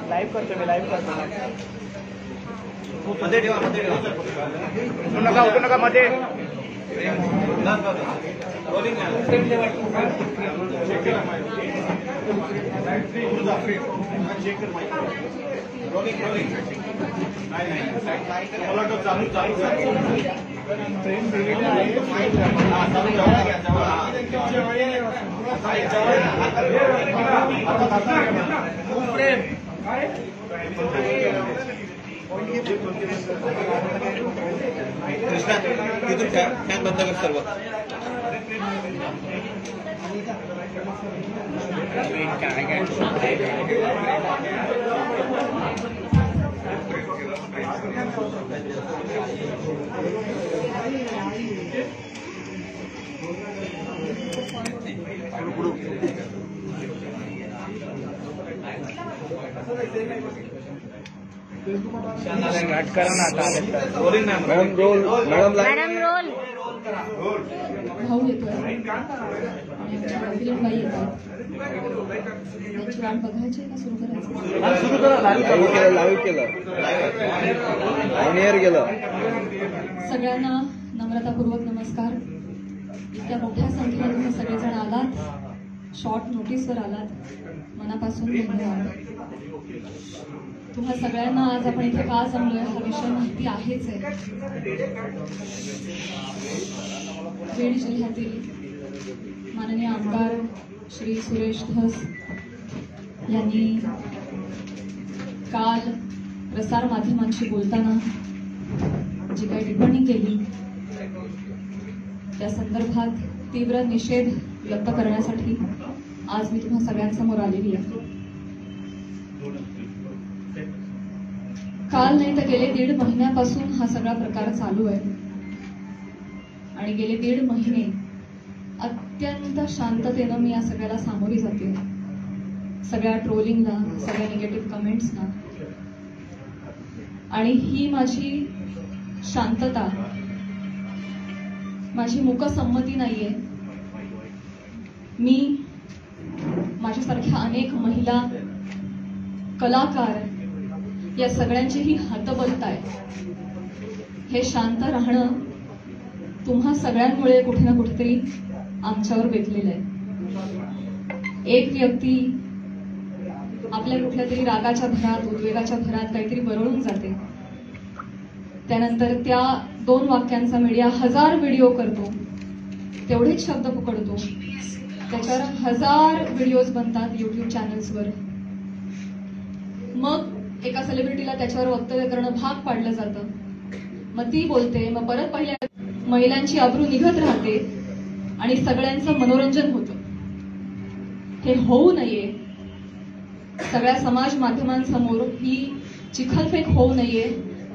Live करतो मी, live करतो. मध्ये ठेवा, मध्ये ठेवा. उठू नका मध्ये. रोलिंग रोलिंग चालू चालू ट्रेन दिलेली आहे. कृष्णा तिथून फॅन बंद कर सर्व. Madam roll. भाऊ येतोय बाई येतात. त्यांची वाट बघायची का सुरू करायचं? लाईव्ह केलं ऑन एअर गेलं. सगळ्यांना नम्रतापूर्वक नमस्कार. इतक्या मोठ्या संख्येने तुम्ही सगळेजण आलात, शॉर्ट नोटीसवर आलात, मनापासून धन्यवाद. तुम्हा सगळ्यांना आज आपण इथे का जमलोय हा विषय माहिती आहेच आहे. बीड जिल्ह्यातील माननीय आमदार श्री सुरेश धस यांनी काल प्रसार माध्यमांशी बोलताना जी काही टिप्पणी केली त्या संदर्भात तीव्र निषेध व्यक्त करण्यासाठी आज मी तुम्हा सगळ्यांसमोर आलेली आहे. काल नाही तर गेले 1.5 महिन्यापासून हा सगळा प्रकार चालू आहे आणि गेले 1.5 महिने अत्यंत शांततेनं मी या सगळ्याला सामोरी जाते. सगळ्या ट्रोलिंगला, सगळ्या निगेटिव्ह कमेंट्सना. आणि ही माझी शांतता, माझी मूकसंमती नाहीये. मी माझ्यासारख्या अनेक महिला, कलाकार या सगळ्यांचीही हतबलता आहे. हे शांत राहणं तुम्हा सगळ्यांमुळे कुठे ना कुठेतरी आमच्यावर बेतलेलं आहे. एक व्यक्ती आपल्या कुठल्या तरी रागाच्या भरात, उद्वेगाच्या भरात काहीतरी बरळून जाते. त्यानंतर त्या 2 वाक्यांचा मीडिया 1000 व्हिडिओ करतो, तेवढेच शब्द पकडतो, त्याच्यावर 1000 व्हिडिओज बनतात युट्यूब चॅनल्सवर. मग एका सेलिब्रिटीला त्याच्यावर वक्तव्य करणं भाग पाडलं जातं. मग ती बोलते, मग परत पहिल्या महिलांची अब्रू निघत राहते आणि सगळ्यांचं मनोरंजन होतं. हे होऊ नये, सगळ्या समाज माध्यमांसमोर ही चिखलफेक होऊ नये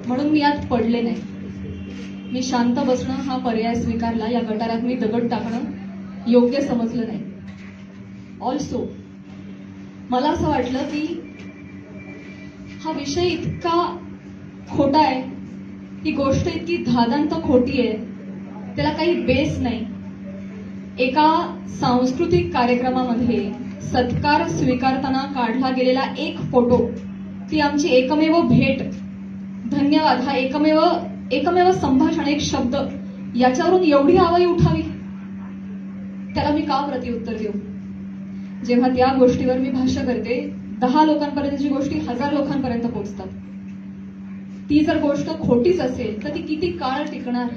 म्हणून मी यात पडले नाही. मी शांत बसणं हा पर्याय स्वीकारला. या गटारात मी दगड टाकणं योग्य समजलं नाही. ऑल्सो मला असं वाटलं की हा विषय इतका खोटा आहे, ही गोष्ट इतकी धादांत खोटी आहे, त्याला काही बेस नाही. एका सांस्कृतिक कार्यक्रमामध्ये सत्कार स्वीकारताना काढला गेलेला एक फोटो, ती आमची एकमेव भेट, धन्यवाद, हा एकमेव संभाषण, एक शब्द, याच्यावरून एवढी आवई उठावी, त्याला मी का प्रत्युत्तर देऊ? जेव्हा त्या गोष्टीवर मी भाष्य करते, 10 लोकांपर्यंतची गोष्टी 1000 लोकांपर्यंत पोहोचतात. ती जर गोष्ट खोटीच असेल तर ती किती काळ टिकणार?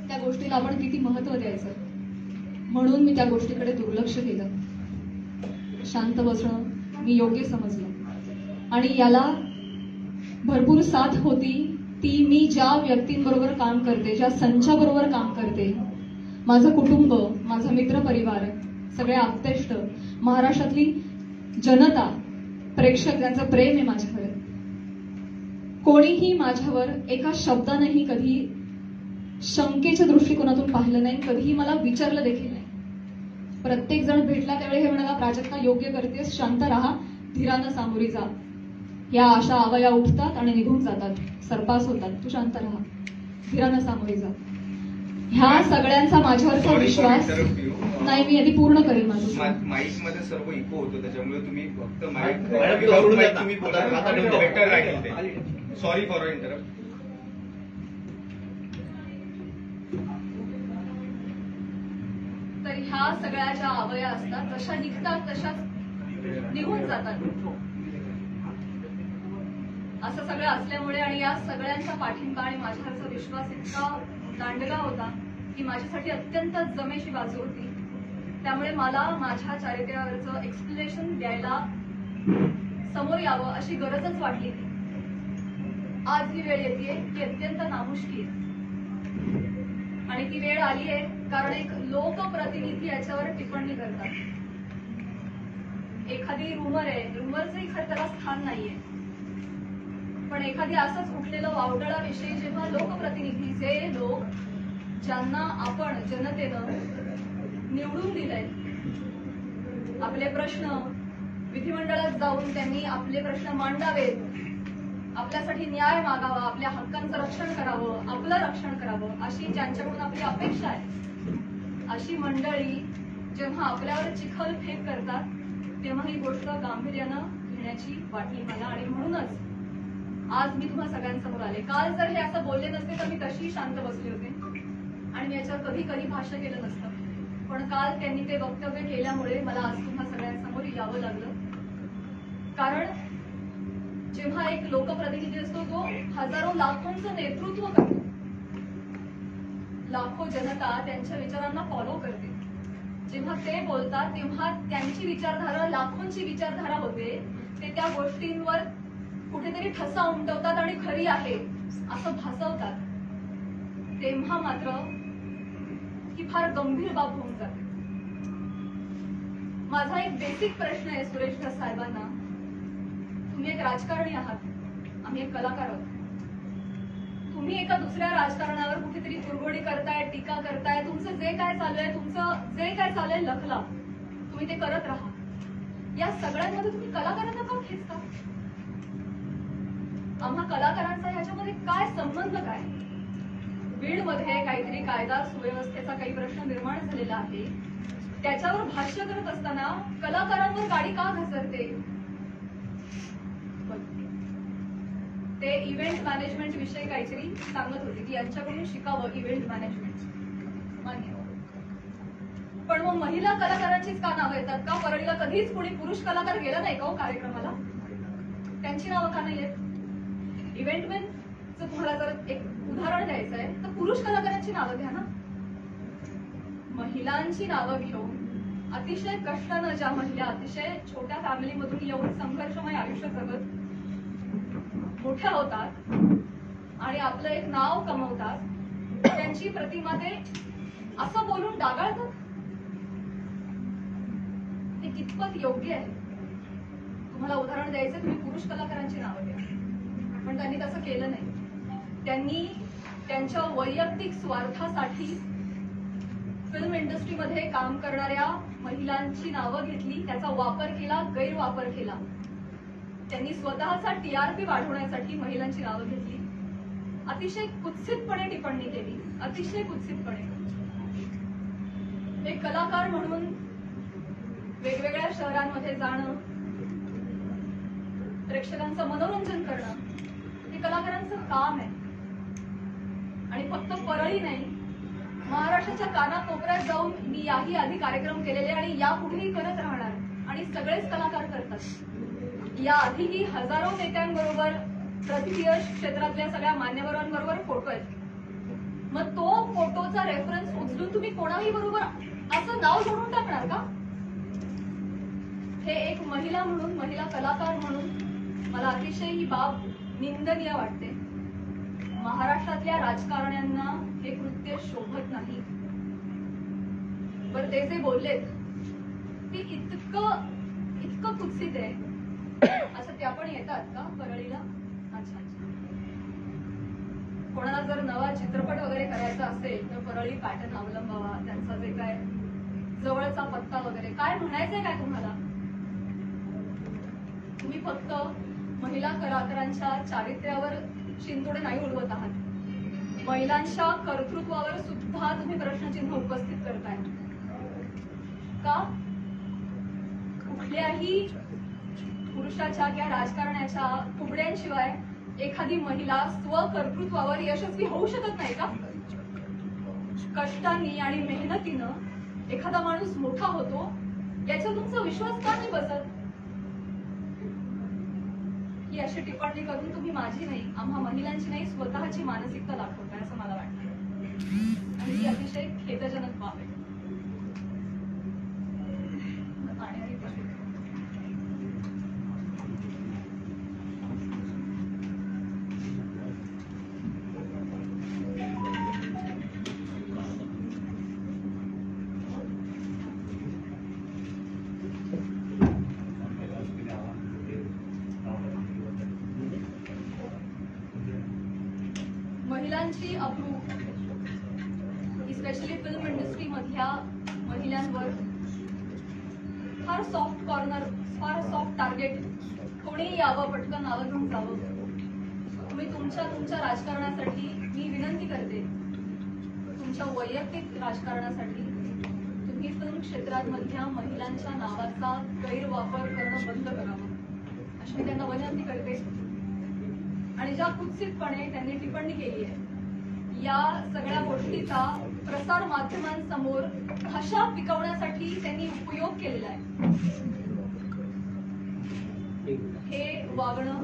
त्या गोष्टीला आपण किती महत्व द्यायचं? म्हणून मी त्या गोष्टीकडे दुर्लक्ष केलं. शांत बसणं मी योग्य समजलं आणि याला भरपूर साथ होती ती मी ज्या व्यक्तींबरोबर काम करते, ज्या संचाबरोबर काम करते, माझं कुटुंब, माझा मित्रपरिवार, सगळे आप्तेष्ट, महाराष्ट्रातली जनता, प्रेक्षक, ज्यांचं प्रेम आहे माझ्यावर. कोणीही माझ्यावर एका शब्दानेही कधी शंकेच्या दृष्टिकोनातून पाहिलं नाही, कधीही मला विचारलं देखील नाही. प्रत्येक जण भेटला त्यावेळी हे म्हणाला, प्राजक्ता योग्य करतेस, शांत राहा, धीरानं सामोरी जा. या अशा आवया उठतात आणि निघून जातात, सरपास होतात. तू शांत राहा, धीरानं सामोरी जा. ह्या सगळ्यांचा माझ्यावरचा विश्वास नाही. मी आधी पूर्ण करेन माझं. माईक मध्ये सर्व इको होतो, त्याच्यामुळे तुम्ही फक्त माईक मॅडम, सोडून द्या. तुम्ही बोला, आता ठेवून द्या. बेटर राहील ते. Sorry for interrupt. तर ह्या सगळ्या ज्या आवया असतात जशा निघतात तशाच निघून जातात. असं सगळं असल्यामुळे आणि या सगळ्यांचा पाठिंबा आणि माझ्यावरचा विश्वास इतका दांडगा होता की माझ्यासाठी अत्यंत जमेची बाजू होती. त्यामुळे मला माझ्या चारित्र्यावरचं एक्सप्लेनेशन द्यायला समोर यावं अशी गरजच वाटली नाही. आज ही वेळ येते की अत्यंत नामुष्की आहे आणि ती वेळ आली आहे कारण एक लोकप्रतिनिधी याच्यावर टिप्पणी करतात. एखादी रुमर आहे, रुमरचंही खरं त्याला स्थान नाहीये, पण एखादी असंच उठलेलं वावटळाविषयी जेव्हा लोकप्रतिनिधी, जे लोक ज्यांना आपण जनतेनं निवडून दिलंय, आपले प्रश्न विधिमंडळात जाऊन त्यांनी आपले प्रश्न मांडावेत, आपल्यासाठी न्याय मागावा, आपल्या हक्कांचं रक्षण करावं, आपलं रक्षण करावं, अशी ज्यांच्याकडून आपली अपेक्षा आहे, अशी मंडळी जेव्हा आपल्यावर चिखल फेक करतात तेव्हा ही गोष्ट गांभीर्यानं घेण्याची वाटली मला. आणि म्हणूनच आज मी तुम्हा सगळ्यांसमोर आले. काल जर हे असं बोलले नसते तर मी तशी शांत बसले होते आणि मी याच्यावर कधी भाष्य केलं नसतं. पण काल त्यांनी ते वक्तव्य केल्यामुळे मला आज तुम्हा सगळ्यांसमोर यावं लागलं. कारण जेव्हा एक लोकप्रतिनिधी असतो तो हजारो लाखोंचं नेतृत्व करतो, लाखो जनता त्यांच्या विचारांना फॉलो करते, जेव्हा ते बोलतात तेव्हा त्यांची विचारधारा लाखोंची विचारधारा होते, ते त्या गोष्टींवर कुठेतरी ठसा उमटवतात आणि खरी आहे असं भासवतात, तेव्हा मात्र ही फार गंभीर बाब होऊन जाते. माझा एक बेसिक प्रश्न आहे सुरेश धस साहेबांना. तुम्ही एक राजकारणी आहात, आम्ही एक कलाकार आहोत. तुम्ही एका दुसऱ्या राजकारणावर कुठेतरी कुरघोडी करताय, टीका करताय, तुमचं जे काय चालू आहे लखला, तुम्ही ते करत राहा. या सगळ्यांमध्ये तुम्ही कलाकारांना का खेचता? आम्हा कलाकारांचा ह्याच्यामध्ये काय संबंध? काय बीडमध्ये काहीतरी कायदा सुव्यवस्थेचा काही प्रश्न निर्माण झालेला आहे, त्याच्यावर भाष्य करत असताना कलाकारांवर गाडी का घसरते? ते इव्हेंट मॅनेजमेंट विषयी काहीतरी सांगत होते की यांच्याकडून शिकावं इव्हेंट मॅनेजमेंट. मान्य, पण मग महिला कलाकारांचीच का नावं येतात? का परळीला कधीच कोणी पुरुष कलाकार गेला नाही का हो कार्यक्रमाला? त्यांची नावं का नाही येत? इव्हेंटमॅनचं तुम्हाला जर एक उदाहरण द्यायचं आहे तर पुरुष कलाकारांची नावं घ्या ना. महिलांची नावं घेऊन अतिशय कष्टानं ज्या महिला अतिशय छोट्या फॅमिलीमधून येऊन संघर्षमय आयुष्य जगत मोठ्या होतात आणि आपलं एक नाव कमवतात, त्यांची प्रतिमा ते असं बोलून डागाळतात. हे कितपत योग्य आहे? तुम्हाला उदाहरण द्यायचं, तुम्ही पुरुष कलाकारांची नावं द्या, पण त्यांनी तसं केलं नाही. त्यांनी त्यांच्या वैयक्तिक स्वार्थासाठी फिल्म इंडस्ट्रीमध्ये काम करणाऱ्या महिलांची नावं घेतली, त्याचा वापर केला, गैरवापर केला. त्यांनी स्वतःचा टीआरपी वाढवण्यासाठी महिलांची नावं घेतली, अतिशय कुत्सितपणे टिप्पणी केली, अतिशय कुत्सितपणे. एक कलाकार म्हणून वेगवेगळ्या शहरांमध्ये जाणं, प्रेक्षकांचं मनोरंजन करणं हे कलाकारांचं काम आहे. आणि फक्त परळी नाही, महाराष्ट्राच्या कानाकोपऱ्यात जाऊन मी याही आधी कार्यक्रम केलेले आणि यापुढेही करत राहणार आणि सगळेच कलाकार करतात. या आधीही हजारो नेत्यांबरोबर, राजकीय क्षेत्रातल्या सगळ्या मान्यवरांबरोबर फोटो आहेत. मग तो फोटोचा रेफरन्स उचलून तुम्ही कोणाही बरोबर असं नाव जोडून टाकणार का? हे एक महिला म्हणून, महिला कलाकार म्हणून मला अतिशय ही बाब निंदनीय वाटते. महाराष्ट्रातल्या राजकारण्यांना हे कृत्य शोभत नाही. बरं, ते जे बोललेत ते इतकं कुत्सित आहे. असं त्या पण येतात का परळीला? अच्छा, कोणाला जर नवा चित्रपट वगैरे करायचा असेल तर परळी पॅटर्न अवलंबावा. त्यांचा जवळचा पत्ता वगैरे काय म्हणायचंय काय तुम्हाला? तुम्ही फक्त महिला कलाकारांच्या चारित्र्यावर शिंतोडे नाही उडवत आहात, महिलांच्या कर्तृत्वावर सुद्धा तुम्ही प्रश्नचिन्ह उपस्थित करताय का? कुठल्याही पुरुषाच्या किंवा राजकारण्याच्या फुगड्यांशिवाय एखादी महिला स्वकर्तृत्वावर यशस्वी होऊ शकत नाही का? कष्टांनी आणि मेहनतीनं एखादा माणूस मोठा होतो, याचा तुमचा विश्वास का नाही बसत? ही अशी टिप्पणी करून तुम्ही माझी नाही, आम्हा महिलांची नाही, स्वतःची मानसिकता दाखवताय असं मला वाटतं, आणि ही अतिशय खेदजनक बाब आहे. महिलांची अब्रू, स्पेशली फिल्म इंडस्ट्री मधल्या महिलांवर फार सॉफ्ट कॉर्नर, फार सॉफ्ट टार्गेट कोणीही यावं, पटकन नावं घेऊन जावं. तुम्ही तुमच्या राजकारणासाठी मी विनंती करते, तुमच्या वैयक्तिक राजकारणासाठी तुम्ही फिल्म क्षेत्रांमधल्या महिलांच्या नावाचा गैरवापर करणं बंद करावं अशी मी त्यांना विनंती करते. आणि ज्या कुत्सितपणे त्यांनी टिप्पणी केली आहे, या सगळ्या गोष्टीचा प्रसार माध्यमांसमोर भाषा पिकवण्यासाठी त्यांनी उपयोग केलेला आहे, हे वागणं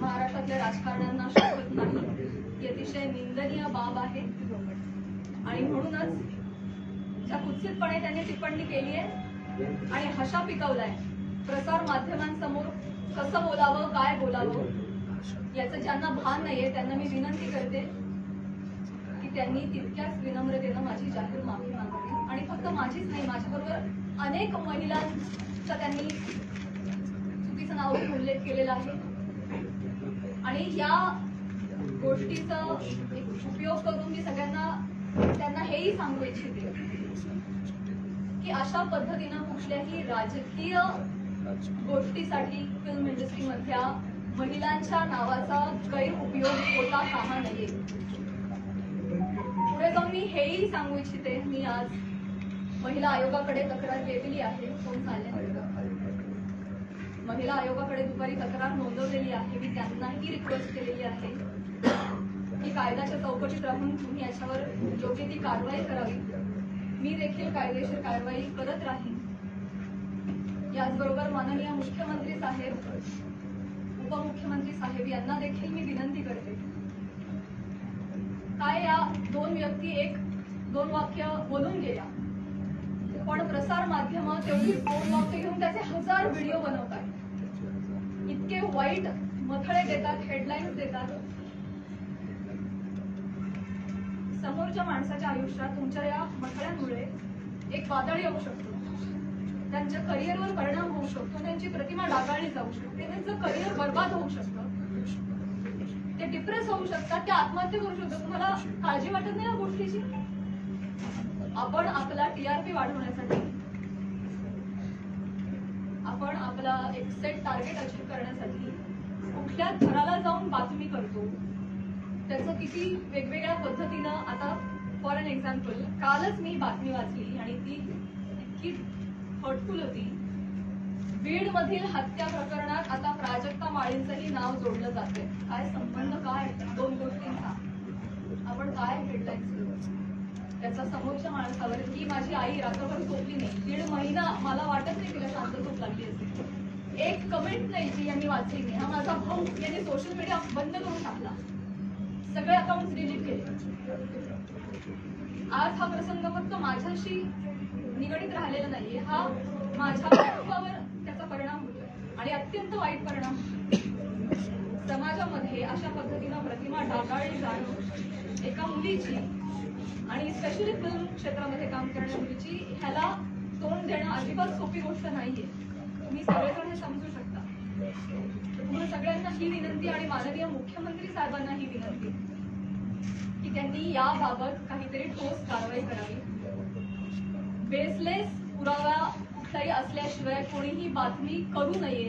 महाराष्ट्रातल्या राजकारण्यांना शोभत नाही. ही अतिशय निंदनीय बाब आहे. आणि म्हणूनच ज्या कुत्सितपणे त्यांनी टिप्पणी केली आहे आणि हशा पिकवलाय, प्रसार माध्यमांसमोर कसं बोलावं, काय बोलावं याचं ज्यांना भान नाहीये त्यांना मी विनंती करते की त्यांनी तितक्याच विनम्रतेनं माझी जाहीर माफी मागावी. आणि फक्त माझीच नाही, माझ्याबरोबर अनेक महिलांचा त्यांनी चुकीचं नाव घेऊन उल्लेख केलेला आहे. आणि या गोष्टीचा उपयोग करून मी त्यांना हेही सांगू इच्छिते की अशा पद्धतीनं कुठल्याही राजकीय गोष्टीसाठी फिल्म इंडस्ट्रीमधल्या महिलांच्या नावाचा गैरउपयोग होता कामा नये. पुढे जाऊन मी हेही सांगू इच्छिते, मी आज महिला आयोगाकडे तक्रार केलेली आहे. कोण चालले महिला आयोगाकडे दुपारी तक्रार नोंदवलेली आहे. मी त्यांनाही रिक्वेस्ट केलेली आहे की कायद्याच्या चौकटीत राहून तुम्ही याच्यावर योग्य ती कारवाई करावी. मी देखील कायदेशीर कारवाई करत राहीन. याचबरोबर माननीय मुख्यमंत्री साहेब, उपमुख्यमंत्री साहेब यांना देखील मी विनंती करते, काय या दोन व्यक्ती दोन वाक्य बोलून गेल्या, पण प्रसार माध्यम तेवढी दोन वाक्य घेऊन त्याचे 1000 व्हिडिओ बनवतात, इतके वाईट मथळे देतात, हेडलाईन्स देतात. समोरच्या माणसाच्या आयुष्यात तुमच्या या मथळ्यांमुळे एक वादळ येऊ शकतो, त्यांच्या करिअरवर परिणाम होऊ शकतो, त्यांची प्रतिमा डागाळली जाऊ शकते, त्यांचं करिअर बर्बाद होऊ शकतं, ते डिप्रेस होऊ शकतात, ते आत्महत्या करू शकतात. तुम्हाला काळजी वाटत नाही या गोष्टीची? आपण आपला टीआरपी वाढवण्यासाठी, आपण आपला एक सेट टार्गेट अचीव्ह करण्यासाठी कुठल्या थराला जाऊन बातमी करतो, त्याचं किती वेगवेगळ्या पद्धतीनं. आता फॉर एन एक्झाम्पल, कालच मी बातमी वाचली आणि ती इतकी हर्टफुल होती. बीड मधील हत्या प्रकरणात आता प्राजक्ता माळींचंही नाव जोडलं जाते. काय संबंध, काय दोन गोष्टींचा? आपण काय हेडलाईन्स करू त्याचा समोरच्या माणसावर? ही माझी आई रात्रभर झोपली नाही, 1.5 महिना, मला वाटत नाही तिला शांत झोप लागली असेल. एक कमेंट नाही जी यांनी वाचली नाही. हा माझा भाऊ यांनी सोशल मीडिया बंद करून टाकला, सगळे अकाउंट डिलीट केले. आज हा प्रसंग फक्त माझ्याशी निगडीत राहिलेला नाहीये, हा माझ्या कुटुंबावर त्याचा परिणाम होतोय आणि अत्यंत वाईट परिणाम होतोय. समाजामध्ये अशा पद्धतीनं प्रतिमा डागाळली जाणं एका मुलीची, आणि स्पेशली फिल्म क्षेत्रामध्ये काम करणाऱ्या मुलीची, ह्याला तोंड देणं अजिबात सोपी गोष्ट नाहीये. तुम्ही सगळेजण हे समजू शकता. तुम्हाला सगळ्यांना ही विनंती आणि माननीय मुख्यमंत्री साहेबांना ही विनंती की त्यांनी याबाबत काहीतरी ठोस कारवाई करावी. बेसलेस पुरावा कुठलाही असल्याशिवाय कोणीही बातमी करू नये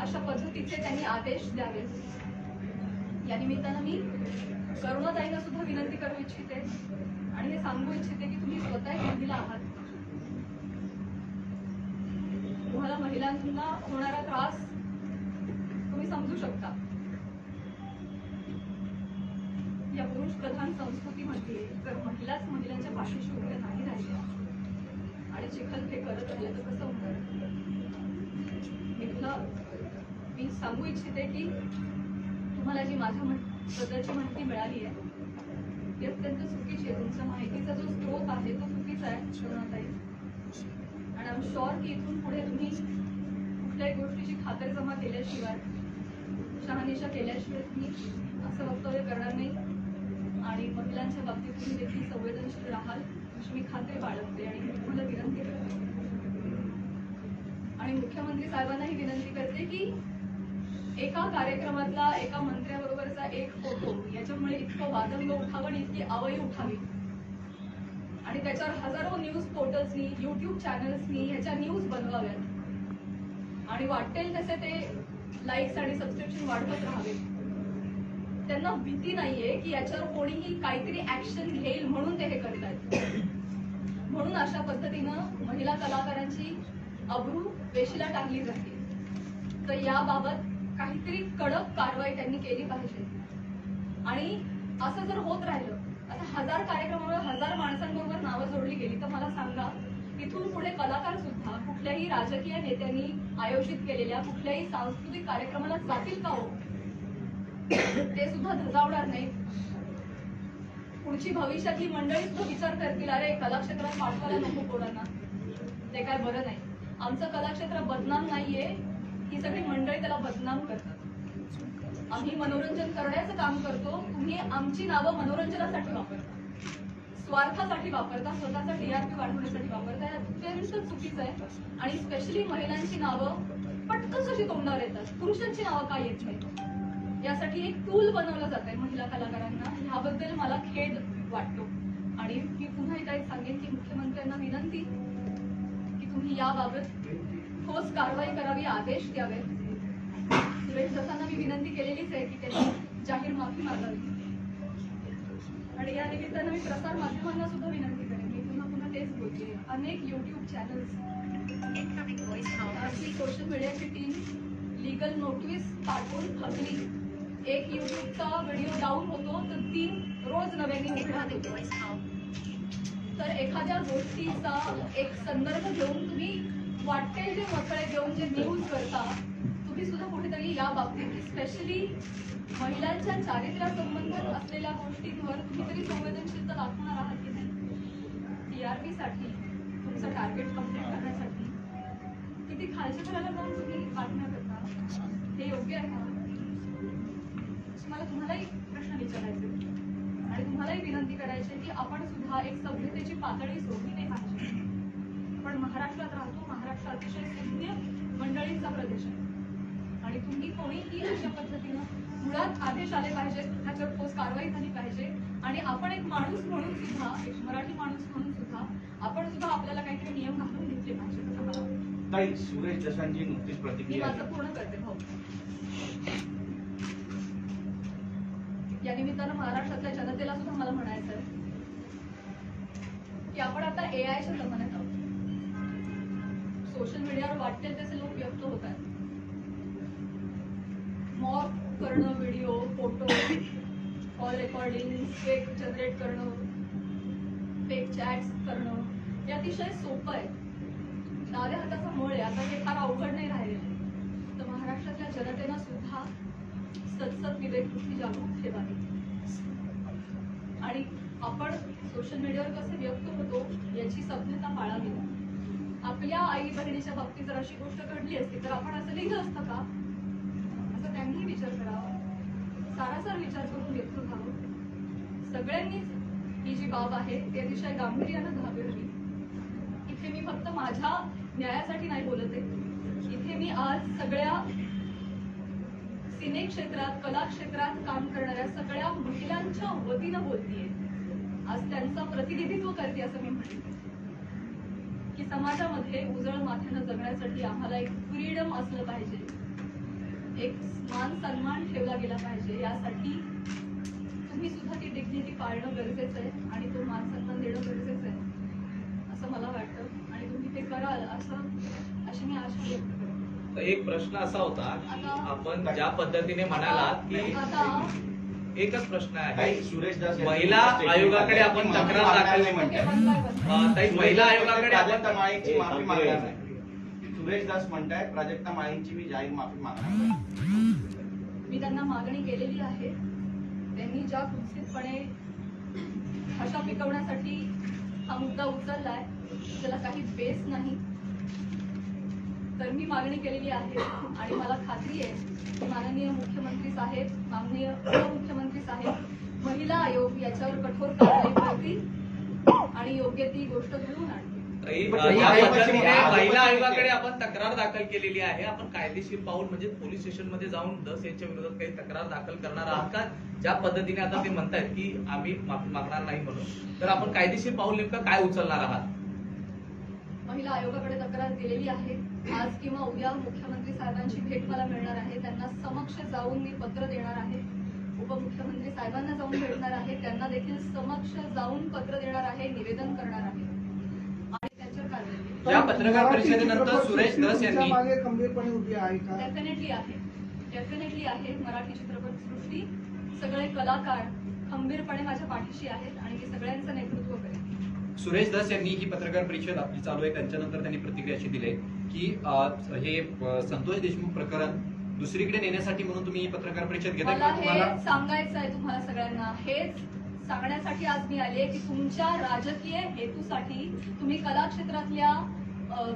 अशा पद्धतीचे त्यांनी आदेश द्यावे. या निमित्तानं मी करुणाताईंना सुद्धा विनंती करू इच्छिते आणि हे सांगू इच्छिते की तुम्ही स्वतः एक महिला आहात. तुम्हाला महिलांना होणारा त्रास तुम्ही समजू शकता. या पुरुष प्रधान संस्कृतीमध्ये जर महिलाच महिलांच्या पाठीशी उभ्या नाही राहिल्या आणि चिखलफेक करत राहिल्या तर कसं होणार? मी सांगू इच्छिते की तुम्हाला जी बद्दलची माहिती मिळाली आहे ती अत्यंत चुकीची आहे. तुमच्या माहितीचा जो स्रोत आहे तो चुकीचा आहे करुणाताई. आणि आय एम शुअर की इथून पुढे तुम्ही कुठल्याही गोष्टीची खातरजमा केल्याशिवाय शहानिशा केल्याशिवाय तुम्ही असं वक्तव्य करणार नाही आणि महिलांच्या बाबतीत तुम्ही देखील संवेदनशील राहाल अशी मी खात्री बाळगते आणि मी तुम्हाला विनंती करते आणि मुख्यमंत्री साहेबांनाही विनंती करते की एका कार्यक्रमातला एका मंत्र्याबरोबरचा एक फोटो याच्यामुळे इतकं वादंग उठावं आणि इतकी आवई उठावी आणि त्याच्यावर हजारो न्यूज पोर्टल्सनी युट्यूब चॅनल्सनी ह्याच्या न्यूज बनवाव्यात आणि वाटेल तसे ते लाईक्स आणि सबस्क्रिप्शन वाढवत राहावे. त्यांना भीती नाहीये की याच्यावर कोणीही काहीतरी ऍक्शन घेईल म्हणून ते हे करतायत. म्हणून अशा पद्धतीनं महिला कलाकारांची अब्रू वेशीला टाकली जाते. तर याबाबत काहीतरी कडक कारवाई त्यांनी केली पाहिजे. आणि असं जर होत राहिलं आता 1000 कार्यक्रमावर 1000 माणसांबरोबर नावं जोडली गेली तर मला सांगा इथून पुढे कलाकार सुद्धा कुठल्याही राजकीय नेत्यांनी आयोजित केलेल्या कुठल्याही सांस्कृतिक कार्यक्रमाला जातील का हो? ते सुद्धा धजावणार नाही. पुढची भविष्यातली मंडळी सुद्धा विचार करतील अरे कलाक्षेत्रात पाठवायला नको कोणाला, ते काय बरं नाही. आमचं कलाक्षेत्र बदनाम नाहीये, ही सगळी मंडळी त्याला बदनाम करतात. आम्ही मनोरंजन करण्याचं काम करतो, तुम्ही आमची नावं मनोरंजनासाठी वापरता, स्वार्थासाठी वापरता, स्वतःचा TRP वाढवण्यासाठी वापरता. हे अत्यंत चुकीचं आहे. आणि स्पेशली महिलांची नावं पटकन अशी तोंडावर येतात, पुरुषांची नावं काय येत नाही. यासाठी एक टूल बनवलं जात आहे महिला कलाकारांना. ह्याबद्दल मला खेद वाटतो आणि मी पुन्हा एकदा एक सांगेन की मुख्यमंत्र्यांना विनंती की तुम्ही याबाबत ठोस कारवाई करावी, आदेश द्यावे. सुरेश दसांना मी विनंती केलेलीच आहे की त्यांनी जाहीर माफी मागावी. आणि या निमित्तानं मी प्रसार माध्यमांना सुद्धा विनंती करेन. मी पुन्हा तेच बोलते. अनेक युट्यूब चॅनल्स, सोशल मीडियाची टीम लीगल नोटीस पाठवून ठगली. एक युट्यूबचा व्हिडिओ डाऊन होतो तर 3 रोज नव्याने उघडा देतो. तर एखाद्या गोष्टीचा एक संदर्भ घेऊन तुम्ही वाटेल जे मथळे घेऊन जे न्यूज करता, तुम्ही सुद्धा कुठेतरी या बाबतीत स्पेशली महिलांच्या चारित्र्यासंबंधित असलेल्या गोष्टींवर तुम्ही तरी संवेदनशीलता दाखवणार आहात की नाही? TRP साठी, तुमचं टार्गेट कम्प्लीट करण्यासाठी किती खालच्या थराला जाऊन तुम्ही बातम्या करता, हे योग्य आहे का? मला तुम्हालाही प्रश्न विचारायचे आणि तुम्हालाही विनंती करायची की आपण सुद्धा एक सभ्यतेची पातळी सोडली नाही पाहिजे. आपण महाराष्ट्रात राहतो, महाराष्ट्र अतिशय शून्य मंडळींचा प्रदेश आहे आणि तुम्ही कोणीही अशा पद्धतीनं मुळात आदेश आले पाहिजेत, त्याच्यावर ठोस कारवाई झाली पाहिजे. आणि आपण एक माणूस म्हणून सुद्धा, एक मराठी माणूस म्हणून सुद्धा आपण सुद्धा आपल्याला काहीतरी नियम घालून घेतले पाहिजे असं मला वाटतं. ताई, सुरेश दसांची नुकतीच मी प्रतिक्रिया माझं पूर्ण करते भाऊ. या निमित्तानं महाराष्ट्रातल्या जनतेला सुद्धा मला म्हणायचं आहे की आपण आता AIच्या जमान्यात आहोत. सोशल मीडियावर वाटते तसे लोक व्यक्त होत आहेत. मॉक करणं, video, photo, call recording, fake generate करणं, फेक चॅट्स करणं हे अतिशय सोपं आहे. डाव्या हाताचा मळ आहे. आता हे फार अवघड नाही राहिलेलं. तर महाराष्ट्रातल्या जनतेनं सुद्धा सतसत विवेकबुद्धी जागरूक ठेवावी आणि आपण सोशल मीडियावर कसे व्यक्त होतो याची सभ्यता पाळावी. आपल्या आई बहिणीच्या बाबतीत जर अशी गोष्ट घडली असती तर आपण असं लिहिलं असतं का, असं त्यांनीही विचार करावा. सारासार विचार करून व्यक्त व्हावं. सगळ्यांनीच ही जी बाब आहे ती अतिशय गांभीर्यानं घ्यावी. इथे मी फक्त माझ्या न्यायासाठी नाही बोलत आहे. इथे मी आज सगळ्या सिने क्षेत्रात, कला क्षेत्रात काम करणाऱ्या सगळ्या महिलांच्या वतीनं बोलतीये. आज त्यांचं प्रतिनिधित्व करते असं मी म्हणते. की समाजामध्ये उजळ माथ्यानं जगण्यासाठी आम्हाला एक फ्रीडम असलं पाहिजे, एक मान सन्मान ठेवला गेला पाहिजे. यासाठी तुम्ही सुद्धा ती डिग्निटी पाळणं गरजेचं आहे आणि तो मान सन्मान देणं गरजेचं आहे असं मला वाटतं आणि तुम्ही ते कराल अशी मी आशा व्यक्त करते. तर एक प्रश्न असा होता की आपण ज्या पद्धतीने म्हणालात की आता एकच प्रश्न आहे, ताई, सुरेश दास महिला आयोगाकडे आपण तक्रार दाखल नाही म्हणतात. ताई, महिला आयोगाकडे प्राजक्ता आपण माळींची माफी मागणार नाही. सुरेश दास म्हणतायत प्राजक्ता माळींची मी जाहीर माफी मागणार नाही. मी त्यांना मागणी केलेली आहे. त्यांनी ज्या कुत्सितपणे भाषा पिकवण्यासाठी हा मुद्दा उचललाय त्याला काही बेस नाही, तर मी मागणी केलेली आहे आणि मला खात्री आहे की माननीय मुख्यमंत्री साहेब, माननीय उपमुख्यमंत्री साहेब महिला आयोग याच्यावर कठोर कारवाई करतील आणि योग्य ती गोष्ट घडवून आणतील. या पद्धतीने महिला आयोगाकडे आपण तक्रार दाखल केलेली आहे. आपण कायदेशीर पाऊल म्हणजे पोलीस स्टेशनमध्ये जाऊन दस यांच्या विरोधात काही तक्रार दाखल करणार आहात का? ज्या पद्धतीने आता ते म्हणतायत की आम्ही माफी मागणार नाही म्हणून, तर आपण कायदेशीर पाऊल नेमकं काय उचलणार आहात? महिला आयोगाकडे तक्रार दिलेली आहे. आज किंवा उद्या मुख्यमंत्री साहेबांची भेट मला मिळणार आहे. त्यांना समक्ष जाऊन मी पत्र देणार आहे. उपमुख्यमंत्री साहेबांना जाऊन भेटणार आहे. त्यांना देखील समक्ष जाऊन पत्र देणार आहे, निवेदन करणार आहे आणि त्यांच्यावर कारवाई केली. या पत्रकार परिषदेनंतर सुरेश धस यांनी मागे खंबीरपणे उभी आहे का? डेफिनेटली आहे. मराठी चित्रपट सृष्टी सगळे कलाकार खंबीरपणे माझ्या पाठीशी आहेत आणि मी सगळ्यांचं नेतृत्व करेन. सुरेश धस यांनी ही पत्रकार परिषद आपली चालू आहे त्यांच्यानंतर त्यांनी प्रतिक्रिया अशी दिली की हे संतोष देशमुख प्रकरण दुसरीकडे नेण्यासाठी म्हणून तुम्ही ही पत्रकार परिषद घेताय मला का? तुम्हाला हे सांगायचं आहे तुम्हाला सगळ्यांना, हेच सांगण्यासाठी आज मी आले की तुमच्या राजकीय हेतूसाठी तुम्ही कला क्षेत्रातल्या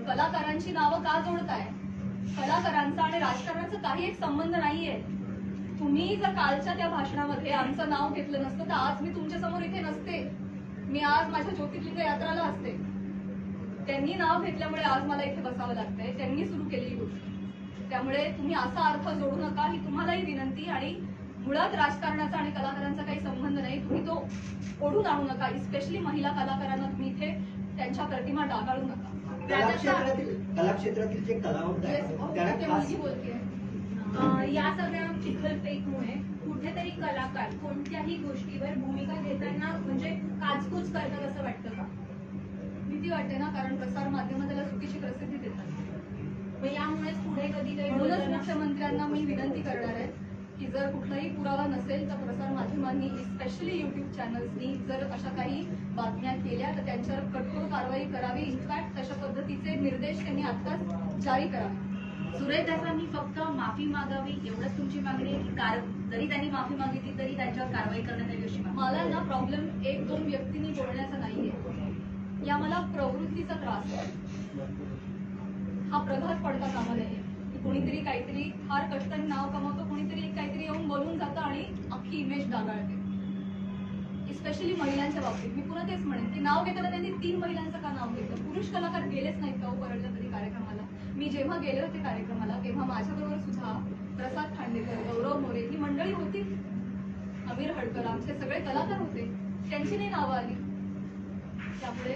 कलाकारांची नावं का जोडताय? कलाकारांचा आणि राजकारणाचा काही एक संबंध नाहीये. तुम्ही जर कालच्या त्या भाषणामध्ये आमचं नाव घेतलं नसतं तर आज मी तुमच्या समोर इथे नसते. मी आज माझ्या ज्योतिर्लिंग यात्राला असते. त्यांनी नाव घेतल्यामुळे आज मला इथे बसावं लागतंय. त्यांनी सुरू केलेली गोष्ट. त्यामुळे तुम्ही असा अर्थ जोडू नका ही तुम्हालाही विनंती. आणि मुळात राजकारणाचा आणि कलाकारांचा काही संबंध नाही. तुम्ही तो ओढून आणू नका. स्पेशली महिला कलाकारांना तुम्ही इथे त्यांच्या प्रतिमा डागाळू नका. कलाक्षेत्रातील जे कलावंत आहेत त्यांना ते खास मुलगी बोलतेय. या सगळ्या चिखलफेकमुळे कुठेतरी कलाकार कोणत्याही गोष्टीवर भूमिका घेताना म्हणजे काचकूच करतात असं वाटतं का? भीती वाटते ना, कारण प्रसार माध्यम त्याला चुकीची प्रसिद्धी देतात. मग यामुळेच पुढे कधी काही म्हणूनच बोलताना- मुख्यमंत्र्यांना मी विनंती करणार आहे की जर कुठलाही पुरावा नसेल तर प्रसार माध्यमांनी स्पेशली युट्यूब चॅनल्सनी जर अशा काही बातम्या केल्या तर त्यांच्यावर कठोर कारवाई करावी. इनफॅक्ट तशा पद्धतीचे निर्देश त्यांनी आत्ताच जारी करावे. सुरेश दासांनी फक्त माफी मागावी एवढंच तुमची मागणी आहे की जरी त्यांनी माफी मागितली तरी त्यांच्यावर कारवाई करण्यात यावी अशी मागणी? मला ना प्रॉब्लेम एक दोन व्यक्तींनी बोलण्याचा नाहीये. या मला प्रवृत्तीचा त्रास आहे. हा प्रघात पडता कामा नये. कोणीतरी काहीतरी फार कष्टाने नाव कमावतो, कोणीतरी काहीतरी येऊन बोलून जातं आणि अख्खी इमेज डागाळते. स्पेशली महिलांच्या बाबतीत मी पुन्हा तेच म्हणेन की नाव घेताना त्यांनी 3 महिलांचं का नाव घेतलं? पुरुष कलाकार गेलेच नाहीत का परळल्या तरी कार्यक्रमाला? मी जेव्हा गेले होते कार्यक्रमाला तेव्हा माझ्याबरोबर सुद्धा प्रसाद खांडेकर, गौरव मोरे ही मंडळी होती. अमीर हडकर, आमचे सगळे कलाकार होते. त्यांची नाही नावं आली. त्यामुळे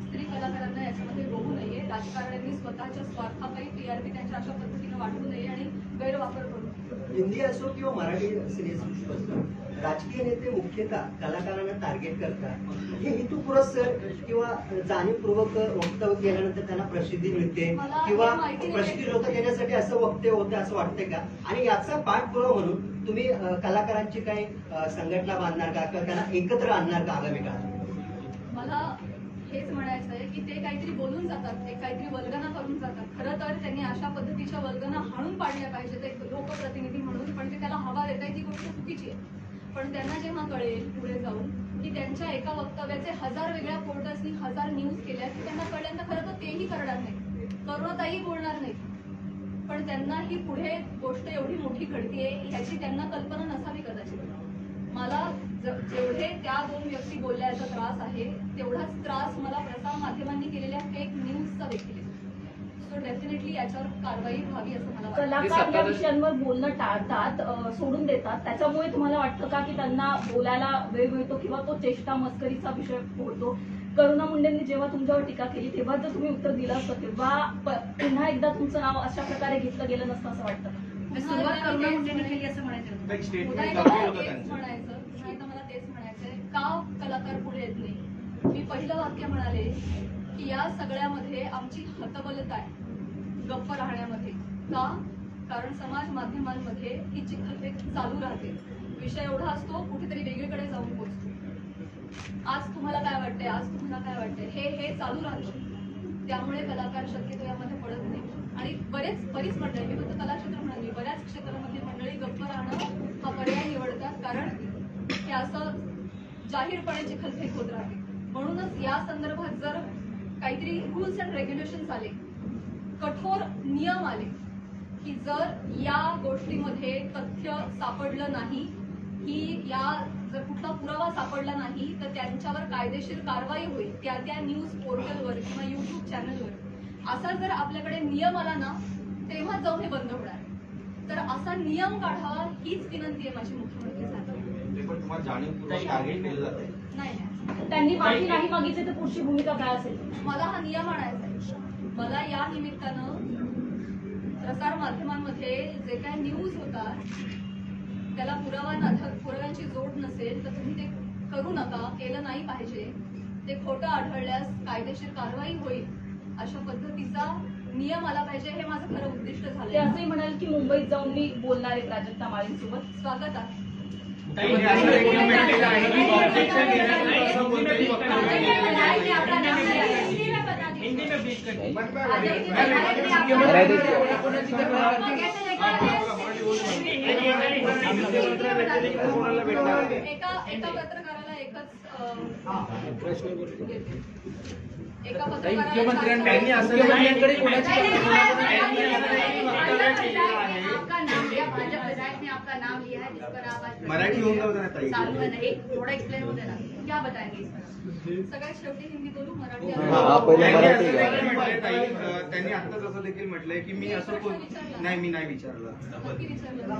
स्त्री कलाकारांना याच्यामध्ये रोवू नये. राजकारण्यांनी स्वतःच्या स्वार्थापायी टीआरपी त्यांच्या अशा पद्धतीने वाढवू नये आणि गैरवापर करू नये. हिंदी असो किंवा मराठी सिनेसृष्टी असो, राजकीय नेते मुख्यतः कलाकारांना टार्गेट करतात. हे हेतुपुरस्सर किंवा जाणीवपूर्वक वक्तव्य केल्यानंतर त्यांना प्रसिद्धी मिळते किंवा प्रसिद्धी लोक देण्यासाठी असं वक्तव्य होतं असं वाटतंय का? आणि याचा पाठपुरावा म्हणून तुम्ही कलाकारांची काही संघटना बांधणार का किंवा त्यांना एकत्र आणणार का आगामी काळात? मला हेच म्हणायचं आहे की ते काहीतरी बोलून जातात, एक काहीतरी वल्गना करून जातात. खरं तर त्यांनी अशा पद्धतीच्या वल्गना हाणून पाडल्या पाहिजेत एक लोकप्रतिनिधी म्हणून, पण ते त्याला हवा देत आहे ती गोष्ट चुकीची आहे. पण त्यांना जेव्हा कळेल पुढे जाऊन की त्यांच्या एका वक्तव्याचे 1000 वेगळ्या पोर्टल्सनी 1000 न्यूज केल्या की त्यांना कळल्यानंतर खरं तर तेही करणार नाही, करुणाताई बोलणार नाही. पण त्यांना ही पुढे गोष्ट एवढी मोठी घडतीये ह्याची त्यांना कल्पना नसावी कदाचित. मला जेवढे त्या 2 व्यक्ती बोलल्याचा त्रास आहे तेवढाच त्रास मला प्रसार माध्यमांनी केलेल्या फेक न्यूजचा देखील. सो डेफिनेटली याच्यावर कारवाई व्हावी असं मला वाटतं. कलाकार या विषयांवर बोलणं टाळतात, सोडून देतात. त्याच्यामुळे तुम्हाला वाटतं का की त्यांना बोलायला वेळ मिळतो किंवा तो चेष्टा मस्करीचा विषय होतो? करुणा मुंडेंनी जेव्हा तुमच्यावर टीका केली तेव्हा जर तुम्ही उत्तर दिलं असतं तेव्हा पुन्हा एकदा तुमचं नाव अशा प्रकारे घेतलं गेलं नसतं असं वाटतं. सुरुवात करुणा मुंडेंनी केली असं म्हणायचं होतं. एक पुन्हा स्टेटमेंट एकदा कमी मला होतं तेच त्यांचं. म्हणायचं पुन्हा एकदा मला तेच म्हणायचंय का कलाकार पुढे येत नाही. मी पहिलं वाक्य म्हणाले की या सगळ्यामध्ये आमची हतबलता आहे गप्प राहण्यामध्ये. का? कारण समाज माध्यमांमध्ये ही चिखलफेक चालू राहते. विषय एवढा असतो कुठेतरी वेगळीकडे जाऊन पोहोचतो. आज तुम्हाला काय वाटतंय, आज तुम्हाला काय वाटतंय, हे चालू राहतं. त्यामुळे कलाकार शक्यतो यामध्ये पडत नाही. आणि बरीच मंडळी, मी फक्त कलाक्षेत्र म्हणाली, बऱ्याच क्षेत्रामधली मंडळी गप्प राहणं हा पर्याय निवडतात कारण हे असं जाहीरपणे चिखलफेक होत राहते. म्हणूनच या संदर्भात जर काहीतरी रूल्स अँड रेग्युलेशन्स आले, कठोर नियम आले की जर या गोष्टीमध्ये तथ्य सापडलं नाही की या जर कुठला पुरावा सापडला नाही तर त्यांच्यावर कायदेशीर कारवाई होईल त्या न्यूज पोर्टलवर किंवा युट्यूब चॅनलवर, असा जर आपल्याकडे नियम आला ना तेव्हा जाऊन हे बंद होणार. तर असा नियम काढावा हीच विनंती आहे माझी मुख्यमंत्री साहेबांना. ते पण तुम्हाला जाणीवपूर्वक टार्गेट केलं जाते. नाही, त्यांनी माफी नाही मागितली तर पुढची भूमिका काय असेल? मला हा नियम आणायचा आहे. मला या निमित्तानं प्रसार माध्यमांमध्ये जे काय न्यूज होतात त्याला पुराव्यांची जोड नसेल तर तुम्ही ते करू नका, केलं नाही पाहिजे. ते खोटं आढळल्यास कायदेशीर कारवाई होईल अशा पद्धतीचा नियम आला पाहिजे. हे माझं खरं उद्दिष्ट ते झालं. असंही म्हणाल की मुंबईत जाऊन मी बोलणार आहे प्राजक्ता माळींसोबत. स्वागत आहे. एका पत्रकाराला एकच एका पत्रकाराला आपका नाम लिया है जिस पर आप आज मराठी होऊन जाऊ द्या ताई. चालू है ना, एक थोड़ा एक्सप्लेन होते ना, क्या बताएंगे इस पर? सगळ्यात शेवटी हिंदी बोलू, मराठी हा, पहिले मराठी त्यांनी आत्ताच असं देखील म्हटलंय की मी असं नाही, मी नाही विचारलं. नक्की विचारलं.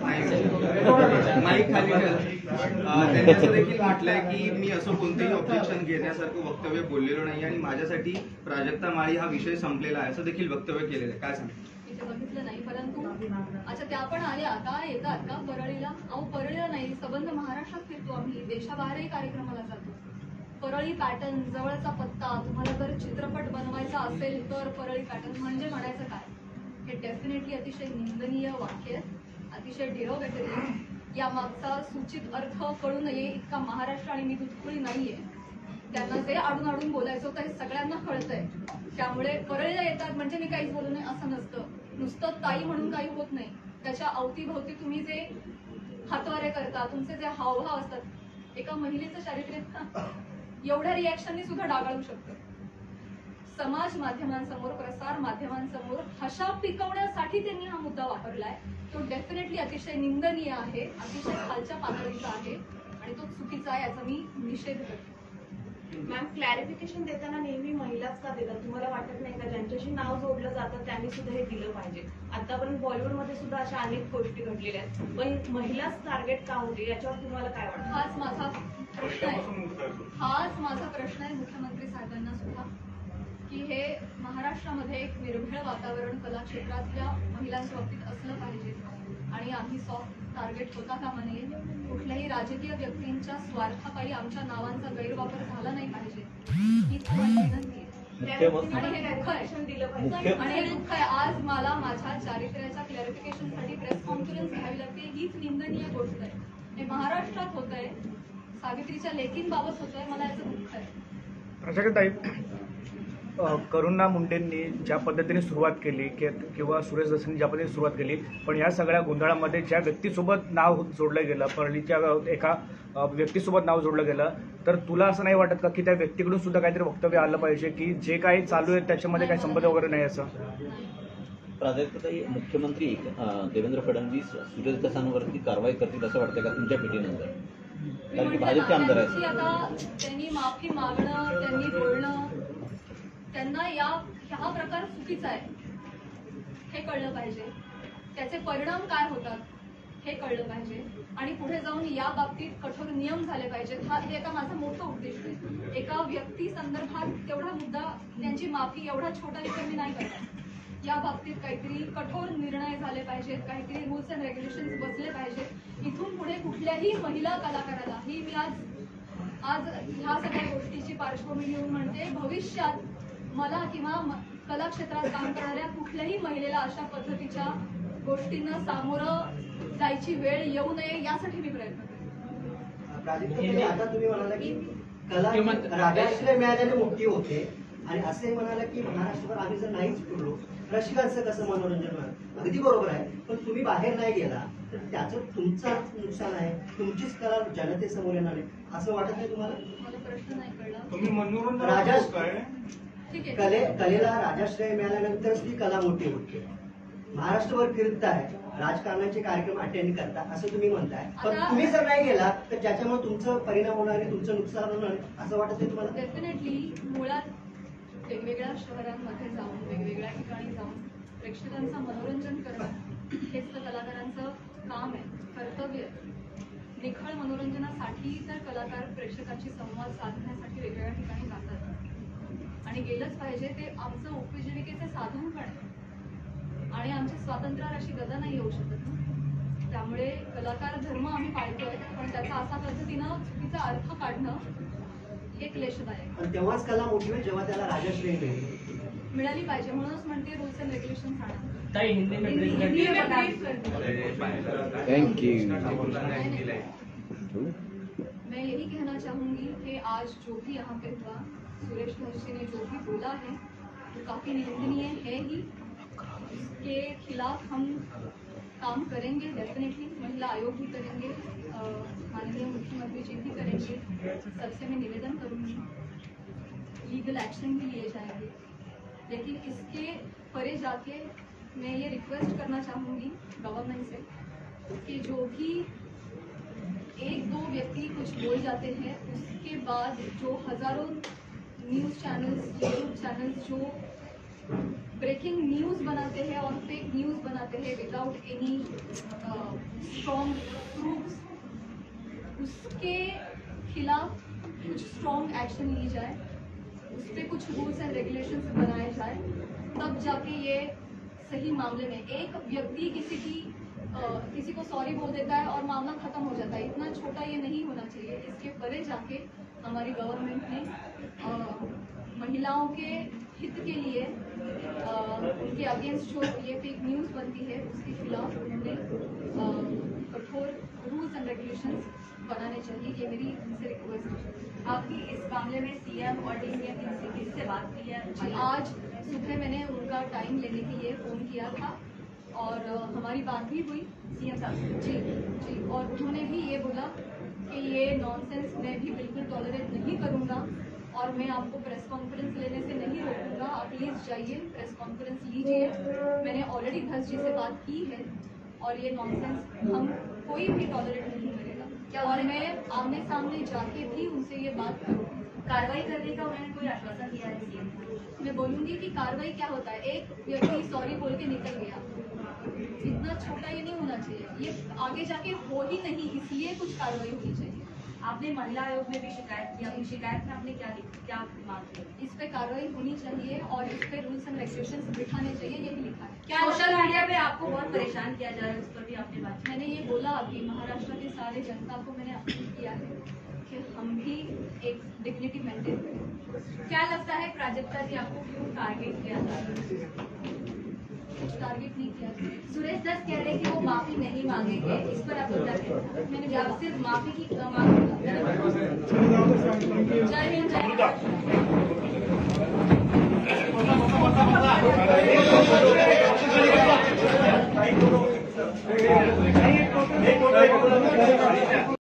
माईक खाली ठेवा. त्यांनी असं देखील म्हटलंय की मी असं कोणतेही ऑब्जेक्शन घेण्यासारखं वक्तव्य बोललेलो नाही आणि माझ्यासाठी प्राजक्ता माळी हा विषय संपलेला आहे असं देखील वक्तव्य केलेलं आहे. काय सांगता? इथे बघितलं नाही, परंतु अच्छा त्या पण आल्या का, येतात का परळीला? अहो परळीला नाही, संबंध महाराष्ट्रात फिरतो आम्ही, देशाबाहेरही कार्यक्रमाला जातो. परळी पॅटर्न, जवळचा पत्ता, तुम्हाला जर चित्रपट बनवायचा असेल तर परळी पॅटर्न म्हणजे म्हणायचं काय? हे डेफिनेटली अतिशय निंदनीय वाक्य, अतिशय डिरोगेटरी. या मागचा सूचित अर्थ कळू नये इतका महाराष्ट्र आणि मी दुधकुळी नाहीये. त्यांना जे आडून बोलायचं होतं हे सगळ्यांना कळतंय. त्यामुळे परळीला येतात म्हणजे मी काहीच बोलू नये असं नसतं. नुसतं ताई म्हणून काही होत नाही. त्याच्या अवतीभोवती तुम्ही जे हातवारे करता, तुमचे जे हावभाव असतात, एका महिलेचं चारित्र्य एवढ्या रिॲक्शननी सुद्धा डागाळू शकतं. समाज माध्यमांसमोर, प्रसार माध्यमांसमोर हशा पिकवण्यासाठी त्यांनी हा मुद्दा वापरलाय. तो डेफिनेटली अतिशय निंदनीय आहे, अतिशय खालच्या पातळीचा आहे आणि तो चुकीचा आहे याचा मी निषेध करते. मॅम, क्लॅरिफिकेशन देताना नेहमी महिलाच का देतात? तुम्हाला वाटत नाही का ज्यांच्याशी नाव जोडलं जातं त्यांनी सुद्धा हे दिलं पाहिजे? आतापर्यंत बॉलिवूडमध्ये सुद्धा अशा अनेक गोष्टी घडलेल्या आहेत, पण महिलाच टार्गेट का होते याच्यावर तुम्हाला काय वाटतं? हाच माझा प्रश्न आहे मुख्यमंत्री साहेबांना सुद्धा की हे महाराष्ट्रामध्ये एक निर्भीड वातावरण कला क्षेत्रातल्या महिलांच्या बाबतीत असलं पाहिजे आणि आम्ही सॉफ्ट टार्गेट होता कामा नये. कुठल्याही राजकीय व्यक्तींच्या स्वार्थापायी आमच्या नावांचा गैरवापर झाला नाही पाहिजे हीच माझी विनंती आहे. आणि हे दुःख आहे. आज मला माझ्या चारित्र्याच्या क्लॅरिफिकेशनसाठी प्रेस कॉन्फरन्स घ्यावी लागते. हीच निंदनीय गोष्ट आहे. हे महाराष्ट्रात होत आहे, सावित्रीच्या लेकींबाबत होत आहे. मला याचं दुःख आहे. प्राजक्ताताई, करुणा मुंडेंनी ज्या पद्धतीने सुरुवात केली किंवा सुरेश दसांनी ज्या पद्धतीने सुरुवात केली, पण या सगळ्या गोंधळामध्ये ज्या व्यक्तीसोबत नाव जोडलं गेलं, परळीच्या एका व्यक्तीसोबत नाव जोडलं गेलं, तर तुला असं नाही वाटत का की त्या व्यक्तीकडून सुद्धा काहीतरी वक्तव्य आलं पाहिजे की जे काही चालू आहे त्याच्यामध्ये काही संबंध वगैरे नाही असं? प्राजक्ताताई, मुख्यमंत्री देवेंद्र फडणवीस सुरेश दसांवरती कारवाई करतील असं वाटतं का तुमच्या भेटीनंतर? कारण की भाजपचे आमदार आहेत. आता त्यांनी माफी मागणं, त्यांनी बोलणं, त्यांना हा प्रकार चुकीचा आहे हे कळलं पाहिजे. त्याचे परिणाम काय होतात हे कळलं पाहिजे आणि पुढे जाऊन या बाबतीत कठोर नियम झाले पाहिजेत. हे आता माझं मोठं उद्दिष्ट आहे. एका व्यक्ती संदर्भात तेवढा मुद्दा, त्यांची माफी एवढा छोटा विषय मी नाही करणार. या बाबतीत काहीतरी कठोर निर्णय झाले पाहिजेत, काहीतरी रूल्स अँड रेग्युलेशन्स बसले पाहिजेत. इथून पुढे कुठल्याही महिला कलाकाराला, ही मी आज ह्या सगळ्या गोष्टीची पार्श्वभूमी घेऊन म्हणते, भविष्यात मला किंवा कला क्षेत्रात काम करणाऱ्या कुठल्याही महिलेला अशा पद्धतीच्या गोष्टींना सामोरं जायची वेळ येऊ नये यासाठी मी प्रयत्न करते. प्राजक्ता, आता तुम्ही म्हणाला की कला राजाश्रय मिळाल्याने मुक्ती होते आणि असे म्हणाला की महाराष्ट्रभर आम्ही जर नाहीच फिरलो रसिकांचं कसं मनोरंजन होणार. अगदी बरोबर आहे, पण तुम्ही बाहेर नाही गेला तर त्याचं तुमचं नुकसान आहे, तुमचीच कला जनतेसमोर येणार आहे असं वाटत नाही तुम्हाला? मला प्रश्न नाही कळला. तुम्ही मनोरंजन ठीक आहे. कलेला राजाश्रय मिळाल्यानंतरच ती कला मोठी होते. महाराष्ट्रभर फिरताय, राजकारणाचे कार्यक्रम अटेंड करता असं तुम्ही म्हणताय, पण तुम्ही जर नाही गेला तर ज्याच्यामुळे तुमचं परिणाम होणार आहे, तुमचं नुकसान होणार आहे असं वाटत नाही तुम्हाला? डेफिनेटली मुळात वेगवेगळ्या शहरांमध्ये जाऊन, वेगवेगळ्या ठिकाणी जाऊन प्रेक्षकांचं मनोरंजन करणं हेच तर कलाकारांचं काम आहे, कर्तव्य आहे. निखळ मनोरंजनासाठी तर कलाकार प्रेक्षकांशी संवाद साधण्यासाठी वेगवेगळ्या ठिकाणी जातात आणि गेलंच पाहिजे. ते आमचं उपजीविकेचे साधन पण आहे आणि आमच्या स्वातंत्र्यावर अशी गदा नाही येऊ शकत ना. त्यामुळे कलाकार धर्म आम्ही पाळतोय, पण त्याचा असा पद्धतीनं चुकीचा अर्थ काढणं हे क्लेशदायक. पण तेव्हाच कला मोठी होईल जेव्हा त्याला राजाश्रय मिळाली पाहिजे. म्हणूनच म्हणते रूल्स अँड रेग्युलेशन आणा. मैं यही कहना चाहूंगी कि आज जो भी यहाँ पे हुआ, सुरेश धरसी ने जो भी बोला है वो काफी निंदनीय है ही. इसके खिलाफ हम काम करेंगे डेफिनेटली. महिला आयोग भी करेंगे, माननीय मुख्यमंत्री जी भी करेंगे. सबसे मैं निवेदन करूंगी, लीगल एक्शन भी लिए जाएंगे. लेकिन इसके परे जाके मैं ये रिक्वेस्ट करना चाहूँगी गवर्नमेंट से कि जो भी एक दो व्यक्ति कुछ बोल जाते हैं, उसके बाद जो हज़ारों न्यूज़ चैनल्स, यूट्यूब चैनल्स जो ब्रेकिंग न्यूज़ बनाते हैं और फेक न्यूज़ बनाते हैं विदाउट एनी स्ट्रॉन्ग प्रूफ्स, उसके खिलाफ कुछ स्ट्रॉन्ग एक्शन ली जाए, उस पर कुछ रूल्स एंड रेगुलेशंस बनाए जाए, तब जाके ये सही मामले में एक व्यक्ति किसी को सॉरी बोल देता है और मामला खत्म हो जाता है. इतना छोटा ये नहीं होना चाहिए. इसके परे जाके हमारी गवर्नमेंट ने महिलाओं के हित के लिए उनके अगेंस्ट जो ये फेक न्यूज़ बनती है उसके खिलाफ उन्होंने कठोर रूल्स एंड रेगुलेशंस बनाने चाहिए. ये मेरी उनसे रिक्वेस्ट है. आपकी इस मामले में सीएम और डीसीएम से बात की है? आज सुबह मैंने उनका टाइम लेने के लिए फ़ोन किया था और हमारी बात भी हुई सीएम साहब जी. और उन्होंने भी ये बोला कि ये नॉनसेंस मैं भी बिल्कुल टॉलरेट नहीं करूँगा और मैं आपको प्रेस कॉन्फ्रेंस लेने से नहीं रोकूंगा. आप प्लीज़ जाइए, प्रेस कॉन्फ्रेंस लीजिए. मैंने ऑलरेडी धस जी से बात की है और ये नॉनसेंस हम कोई भी टॉलरेट नहीं करेगा. और मैं आमने सामने जाके भी उनसे ये बात करूँगी. कार्रवाई करने का उन्होंने कोई आश्वासन दिया है सीएम को? मैं बोलूँगी कि कार्रवाई क्या होता है. एक व्यक्ति सॉरी बोल के निकल गया, इतना छोटा ये नहीं होना चाहिए. ये आगे जाके हो ही नहीं, इसलिए कुछ कार्रवाई होनी चाहिए. आपने महिला आयोग में भी शिकायत की, अपनी शिकायत में आपने क्या मांग की? इस पे कार्रवाई होनी चाहिए और इस पे रूल्स एंड रेगुलेशंस बिठाने चाहिए, यही लिखा है. क्या सोशल मीडिया पे आपको बहुत परेशान किया जा रहा है, उस पर भी आपने बात की? मैंने ये बोला अभी महाराष्ट्र के सारे जनता को मैंने अपील किया है कि हम भी एक डिग्निटी मेंटेन करें. क्या लगता है प्राजक्ता जी आपको क्यों टारगेट किया था? कुछ टारगेट नहीं किया. सुरेश दत्त कह रहे हैं कि वो माफी नहीं मांगेंगे, इस पर आप क्या कहते हैं? मैंने जब सिर्फ माफी की मांग. जय हिंद, जय